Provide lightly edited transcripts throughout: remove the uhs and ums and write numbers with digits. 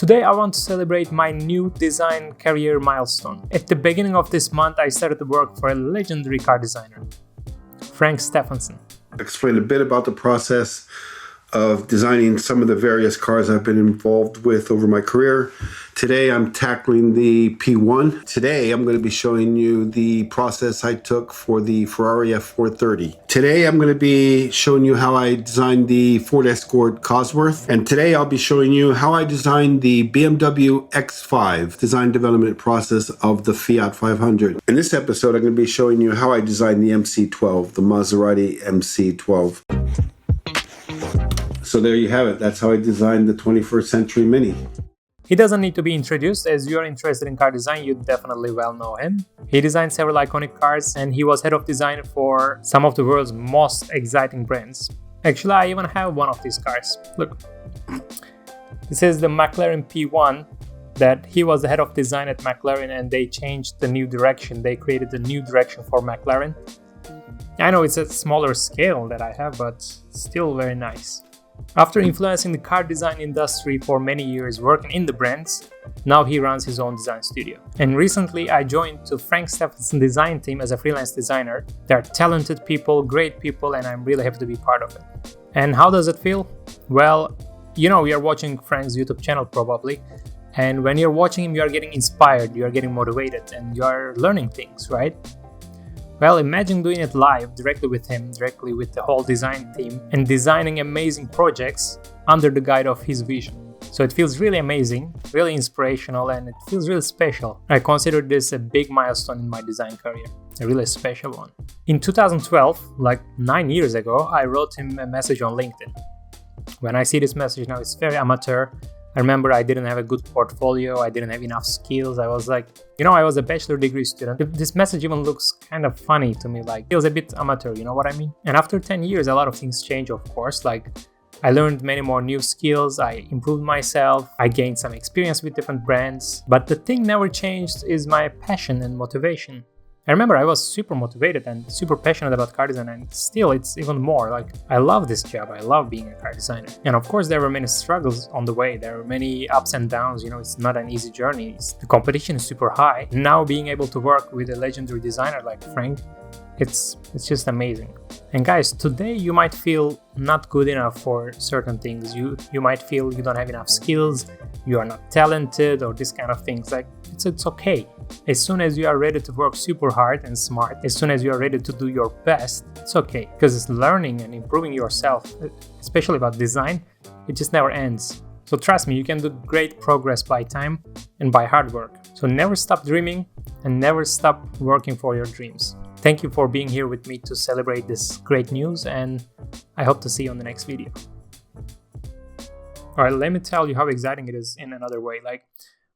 Today I want to celebrate my new design career milestone. At the beginning of this month I started to work for a legendary car designer, Frank Stephenson. Explain a bit about the process of designing some of the various cars I've been involved with over my career. Today I'm tackling the P1. Today I'm going to be showing you the process I took for the Ferrari F430. Today I'm going to be showing you how I designed the Ford Escort Cosworth. And today I'll be showing you how I designed the BMW X5 design development process of the Fiat 500. In this episode I'm going to be showing you how I designed the MC12, the Maserati MC12. So there you have it. That's how I designed the 21st Century Mini. He doesn't need to be introduced. As you are interested in car design, you definitely well know him. He designed several iconic cars and he was head of design for some of the world's most exciting brands. Actually, I even have one of these cars. Look, this is the McLaren P1 that he was the head of design at McLaren and they changed the new direction. They created a new direction for McLaren. I know it's a smaller scale that I have, but still very nice. After influencing the car design industry for many years working in the brands, now he runs his own design studio. And recently I joined the Frank Stephenson design team as a freelance designer. They're talented people, great people, and I'm really happy to be part of it. And how does it feel? Well, you know, we are watching Frank's YouTube channel probably. And when you're watching him, you are getting inspired, you are getting motivated, and you are learning things, right? Well, imagine doing it live, directly with him, directly with the whole design team, and designing amazing projects under the guide of his vision. So it feels really amazing, really inspirational, and it feels really special. I consider this a big milestone in my design career, a really special one. In 2012, like 9 years ago, I wrote him a message on LinkedIn. When I see this message now, it's very amateur. I remember I didn't have a good portfolio, I didn't have enough skills. I was like, I was a bachelor degree student. This message even looks kind of funny to me, like feels a bit amateur, you know what I mean? And after 10 years, a lot of things change, of course. Like I learned many more new skills, I improved myself, I gained some experience with different brands. But the thing never changed is my passion and motivation. I remember I was super motivated and super passionate about car design, and still it's even more. Like I love this job, I love being a car designer. And of course there were many struggles on the way, there were many ups and downs, it's not an easy journey. The competition is super high. Now being able to work with a legendary designer like Frank, it's just amazing. And guys, today you might feel not good enough for certain things. You might feel you don't have enough skills, you are not talented, or this kind of things. Like it's okay. As soon as you are ready to work super hard and smart, as soon as you are ready to do your best, it's okay. Because it's learning and improving yourself, especially about design, it just never ends. So trust me, you can do great progress by time and by hard work. So never stop dreaming and never stop working for your dreams. Thank you for being here with me to celebrate this great news, and I hope to see you on the next video. Alright, let me tell you how exciting it is in another way. Like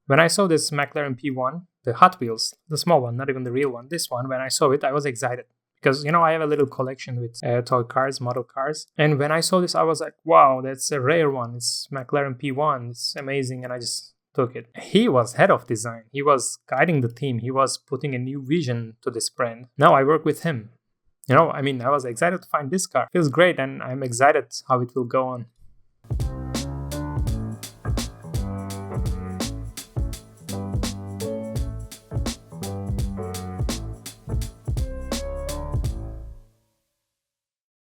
when I saw this McLaren P1, the Hot Wheels, the small one, not even the real one, this one, when I saw it, I was excited. Because, I have a little collection with toy cars, model cars. And when I saw this, I was like, wow, that's a rare one. It's McLaren P1. It's amazing. And I just took it. He was head of design. He was guiding the team. He was putting a new vision to this brand. Now I work with him. I was excited to find this car. It feels great and I'm excited how it will go on.